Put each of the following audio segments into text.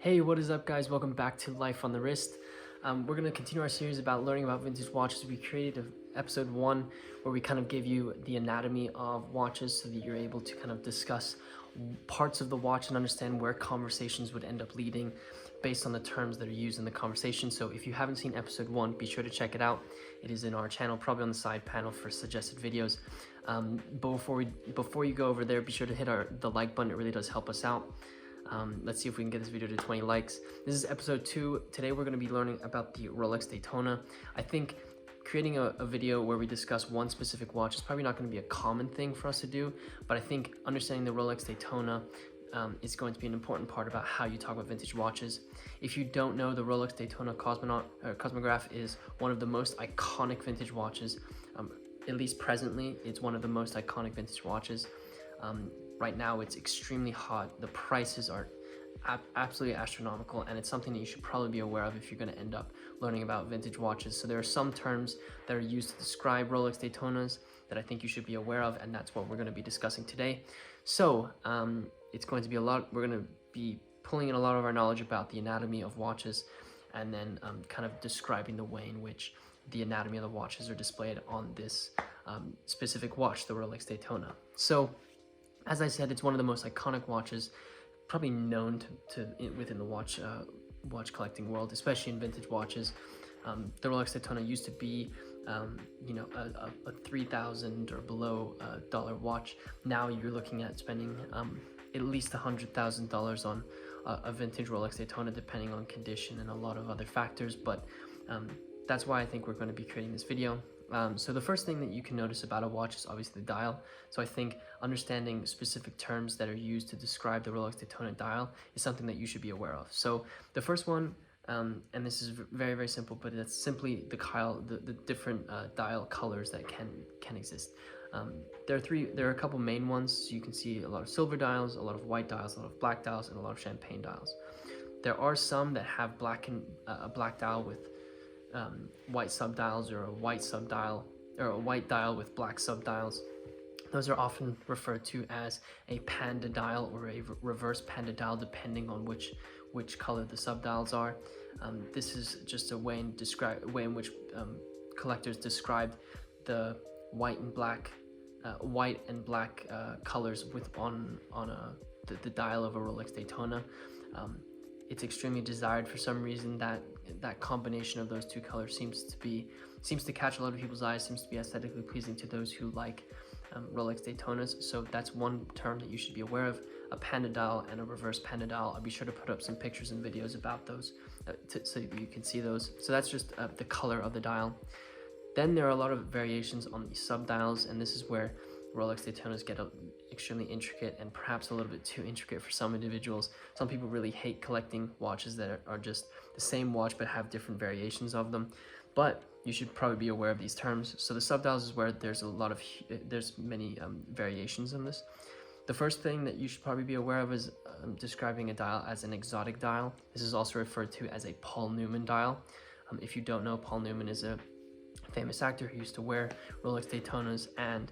Hey, what is up guys? Welcome back to Life on the Wrist. We're going to continue our series about learning about vintage watches. We created episode 1 where we kind of give you the anatomy of watches so that you're able to kind of discuss parts of the watch and understand where conversations would end up leading based on the terms that are used in the conversation. So if you haven't seen episode 1, be sure to check it out. It is in our channel, probably on the side panel for suggested videos. But before you go over there, be sure to hit the like button. It really does help us out. Let's see if we can get this video to 20 likes. This is episode 2. Today we're going to be learning about the Rolex Daytona. I think creating a video where we discuss one specific watch is probably not going to be a common thing for us to do, but I think understanding the Rolex Daytona is going to be an important part about how you talk about vintage watches. If you don't know, the Rolex Daytona Cosmograph is one of the most iconic vintage watches. At least presently, it's one of the most iconic vintage watches. Right now it's extremely hot. The prices are absolutely astronomical, and it's something that you should probably be aware of if you're going to end up learning about vintage watches. So there are some terms that are used to describe Rolex Daytonas that I think you should be aware of, and that's what we're going to be discussing today. So it's going to be we're going to be pulling in a lot of our knowledge about the anatomy of watches, and then kind of describing the way in which the anatomy of the watches are displayed on this specific watch, the Rolex Daytona. So as I said, it's one of the most iconic watches, probably known within the watch collecting world, especially in vintage watches. The Rolex Daytona used to be, a $3,000 or below dollar watch. Now you're looking at spending at least $100,000 on a vintage Rolex Daytona, depending on condition and a lot of other factors. But that's why I think we're going to be creating this video. So the first thing that you can notice about a watch is obviously the dial. So I think understanding specific terms that are used to describe the Rolex Daytona dial is something that you should be aware of. So the first one, and this is very, very simple, but it's simply the different dial colors that can exist. There are a couple main ones. So you can see a lot of silver dials, a lot of white dials, a lot of black dials, and a lot of champagne dials. There are some that have a black dial with white subdials, or a white subdial, or a white dial with black subdials. Those are often referred to as a panda dial or a reverse panda dial, depending on which color the subdials are. This is just a way in which collectors describe the white and black colors on the dial of a Rolex Daytona. It's extremely desired for some reason. That combination of those two colors seems to catch a lot of people's eyes, seems to be aesthetically pleasing to those who like Rolex Daytonas. So that's one term that you should be aware of: a panda dial and a reverse panda dial. I'll be sure to put up some pictures and videos about those so you can see those. So that's just the color of the dial. Then there are a lot of variations on the subdials, and this is where Rolex Daytonas get extremely intricate, and perhaps a little bit too intricate for some individuals. Some people really hate collecting watches that are just the same watch but have different variations of them. But you should probably be aware of these terms. So the subdials is where there's many variations in this. The first thing that you should probably be aware of is describing a dial as an exotic dial. This is also referred to as a Paul Newman dial. If you don't know, Paul Newman is a famous actor who used to wear Rolex Daytonas, and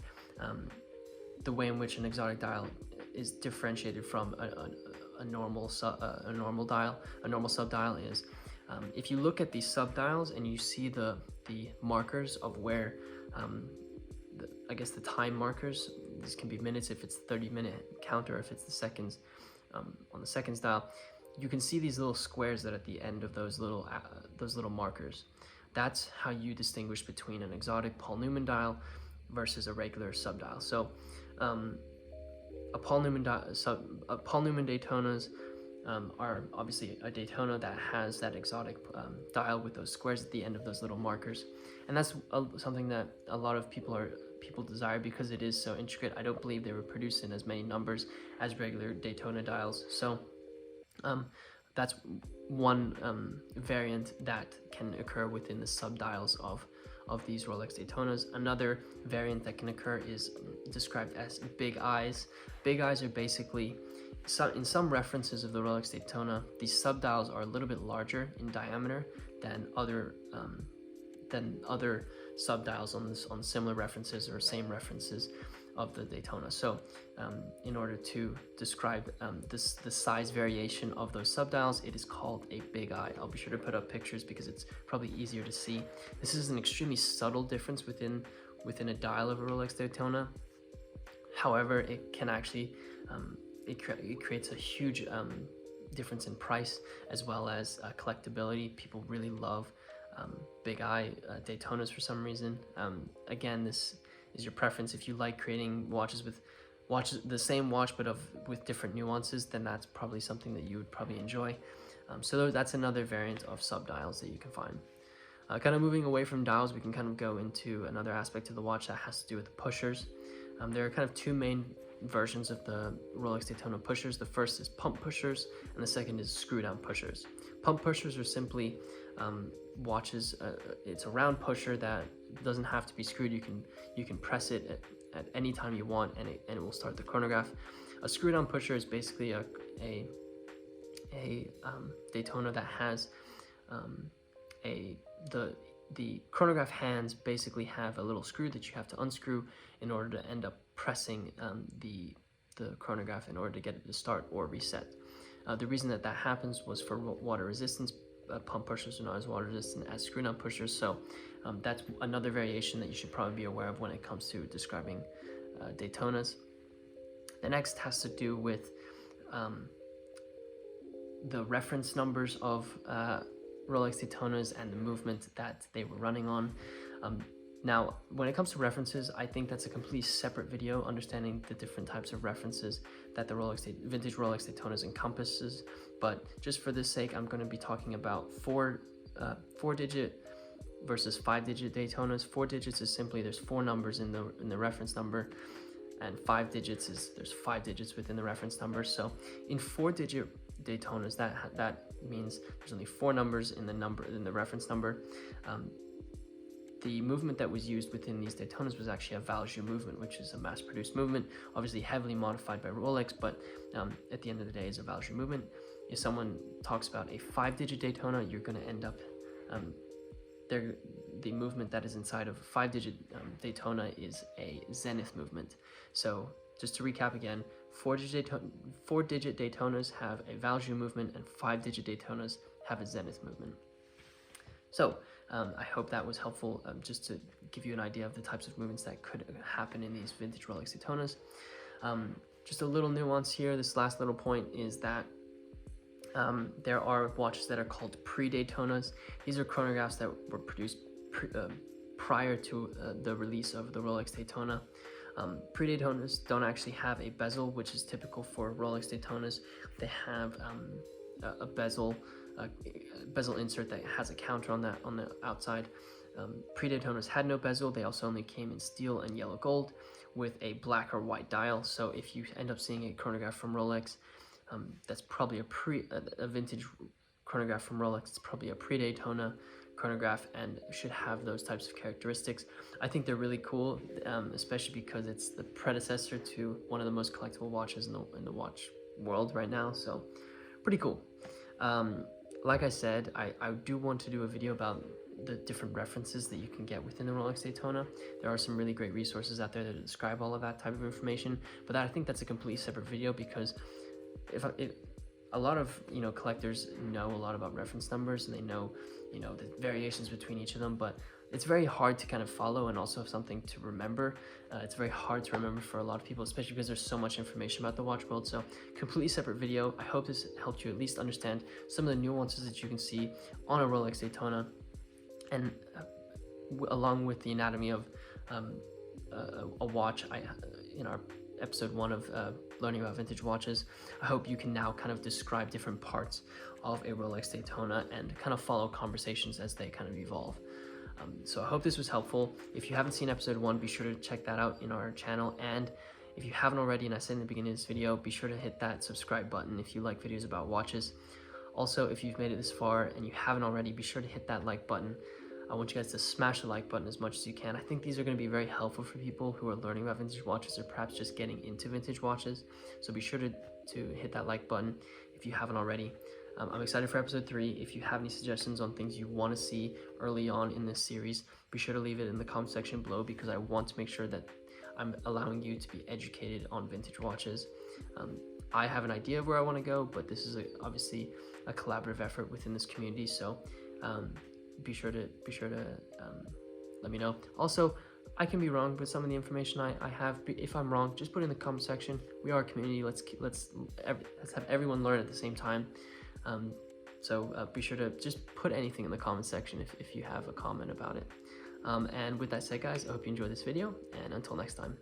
the way in which an exotic dial is differentiated from a normal subdial is if you look at these subdials and you see the markers of where the time markers. This can be minutes if it's 30-minute counter, if it's the seconds on the seconds dial. You can see these little squares that at the end of those little markers. That's how you distinguish between an exotic Paul Newman dial versus a regular subdial. So a Paul Newman Daytonas are obviously a Daytona that has that exotic dial with those squares at the end of those little markers, and that's something that a lot of people desire because it is so intricate. I don't believe they were produced in as many numbers as regular Daytona dials. So that's one variant that can occur within the subdials of these Rolex Daytonas. Another variant that can occur is described as big eyes. Big eyes are basically, in some references of the Rolex Daytona, these subdials are a little bit larger in diameter than other subdials on similar references or same references. of the Daytona. So in order to describe the size variation of those subdials, it is called a big eye. I'll be sure to put up pictures because it's probably easier to see. This is an extremely subtle difference within a dial of a Rolex Daytona. However, it can actually it creates a huge difference in price as well as collectability. People really love big eye Daytonas for some reason. Again, this is your preference. If you like creating watches the same watch but with different nuances, then that's probably something that you would probably enjoy. So that's another variant of subdials that you can find. Kind of moving away from dials, we can kind of go into another aspect of the watch that has to do with the pushers. There are kind of two main versions of the Rolex Daytona pushers. The first is pump pushers, and the second is screw down pushers. Pump pushers are simply watches. It's a round pusher that doesn't have to be screwed. You can press it at any time you want, and it will start the chronograph. A screw down pusher is basically a Daytona that has the chronograph hands basically have a little screw that you have to unscrew in order to end up pressing the chronograph in order to get it to start or reset. The reason that happens was for water resistance. Pump pushers are not as water resistant as screw down pushers, so that's another variation that you should probably be aware of when it comes to describing Daytonas. The next has to do with the reference numbers of Rolex Daytonas and the movement that they were running on. Now, when it comes to references, I think that's a completely separate video, understanding the different types of references that the vintage Rolex Daytonas encompasses. But just for this sake, I'm going to be talking about four-digit versus 5-digit Daytonas. 4 digits is simply there's 4 numbers in the reference number, and 5 digits is there's 5 digits within the reference number. So in 4-digit Daytonas, that means there's only 4 numbers in the reference number. The movement that was used within these Daytonas was actually a value movement, which is a mass-produced movement, obviously heavily modified by Rolex, but at the end of the day, is a value movement. If someone talks about a 5-digit Daytona, you're going to end up the movement that is inside of a 5-digit Daytona is a zenith movement. So just to recap again, 4-digit Daytonas have a value movement, and 5-digit Daytonas have a zenith movement. So I hope that was helpful, just to give you an idea of the types of movements that could happen in these vintage Rolex Daytonas. Just a little nuance here, this last little point is that there are watches that are called pre-Daytonas. These are chronographs that were produced prior to the release of the Rolex Daytona. Pre-Daytonas don't actually have a bezel, which is typical for Rolex Daytonas. They have a bezel insert that has a counter on the outside. Pre-Daytonas had no bezel. They also only came in steel and yellow gold with a black or white dial. So if you end up seeing a chronograph from Rolex, that's probably a vintage chronograph from Rolex. It's probably a pre-Daytona chronograph and should have those types of characteristics. I think they're really cool, especially because it's the predecessor to one of the most collectible watches in the watch world right now. So pretty cool. Like I said, I do want to do a video about the different references that you can get within the Rolex Daytona. There are some really great resources out there that describe all of that type of information, but I think that's a completely separate video, because a lot of collectors know a lot about reference numbers, and they know the variations between each of them, but it's very hard to kind of follow and also something to remember. It's very hard to remember for a lot of people, especially because there's so much information about the watch world. So completely separate video. I hope this helped you at least understand some of the nuances that you can see on a Rolex Daytona, and along with the anatomy of a watch. In our episode 1 of learning about vintage watches, I hope you can now kind of describe different parts of a Rolex Daytona and kind of follow conversations as they kind of evolve. So I hope this was helpful. If you haven't seen episode 1, be sure to check that out in our channel. And if you haven't already, and I said in the beginning of this video, be sure to hit that subscribe button if you like videos about watches. Also, if you've made it this far and you haven't already, be sure to hit that like button. I want you guys to smash the like button as much as you can. I think these are going to be very helpful for people who are learning about vintage watches or perhaps just getting into vintage watches. So be sure to hit that like button if you haven't already. I'm excited for episode 3. If you have any suggestions on things you want to see early on in this series, be sure to leave it in the comment section below, because I want to make sure that I'm allowing you to be educated on vintage watches. I have an idea of where I want to go, but this is obviously a collaborative effort within this community. So be sure to let me know. Also, I can be wrong with some of the information I have. If I'm wrong, just put it in the comment section. We are a community. Let's have everyone learn at the same time. So be sure to just put anything in the comment section if you have a comment about it. And with that said, guys, I hope you enjoyed this video, and until next time.